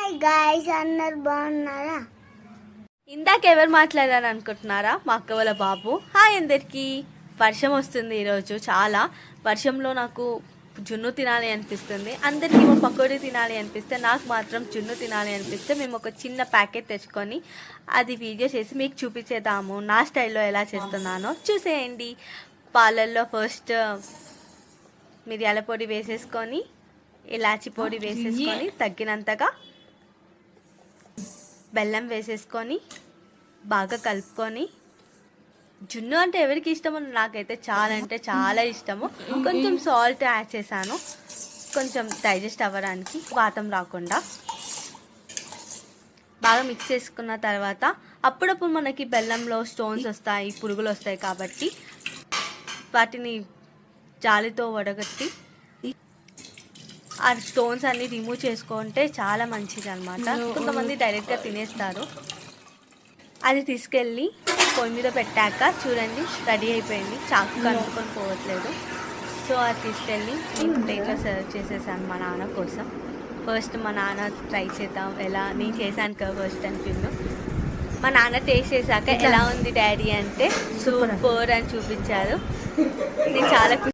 Hi guys, అందరు బాగున్నారా? ఇందాక ఎవరు మాట్లాడారు అనుకుంటున్నారా? మా అక్క వాళ్ళ బాబు. హాయ్ అందరికీ. వర్షం వస్తుంది ఈరోజు. చాలా వర్షంలో నాకు జున్ను తినాలి అనిపిస్తుంది. అందరికీ పకోడీ తినాలి అనిపిస్తే నాకు మాత్రం జున్ను తినాలి అనిపిస్తే మేము ఒక చిన్న ప్యాకెట్ తెచ్చుకొని అది వీడియో చేసి మీకు చూపించేద్దాము. నా స్టైల్లో ఎలా చేస్తున్నానో చూసేయండి. పాలల్లో ఫస్ట్ మిరియాల పొడి వేసేసుకొని, ఇలాచి పొడి వేసేసుకొని, తగ్గినంతగా బెల్లం వేసేసుకొని బాగా కలుపుకొని, జున్ను అంటే ఎవరికి ఇష్టమో నాకైతే చాలా అంటే చాలా ఇష్టము. కొంచెం సాల్ట్ యాడ్ చేశాను, కొంచెం డైజెస్ట్ అవ్వడానికి, వాతం రాకుండా. బాగా మిక్స్ చేసుకున్న తర్వాత అప్పుడప్పుడు మనకి బెల్లంలో స్టోన్స్ వస్తాయి, పురుగులు వస్తాయి. కాబట్టి వాటిని జాలితో వడగట్టి ఆ స్టోన్స్ అన్ని రిమూవ్ చేసుకుంటే చాలా మంచిది అనమాట. కొంతమంది డైరెక్ట్గా తినేస్తారు. అది తీసుకెళ్ళి పొయ్యి మీద పెట్టాక చూడండి రెడీ అయిపోయింది. చాకు కనుక్కొని పోవట్లేదు. సో అది తీసుకెళ్ళి నేను ప్లేట్లో సర్వ్ చేసేసాను మా నాన్న కోసం. ఫస్ట్ మా నాన్న ట్రై చేద్దాం ఎలా, నేను చేశాను కదా ఫస్ట్ అనిపిండు. మా నాన్న టేస్ట్ చేశాక ఎలా ఉంది డాడీ అంటే సూపర్ అని చూపించారు. నేను చాలా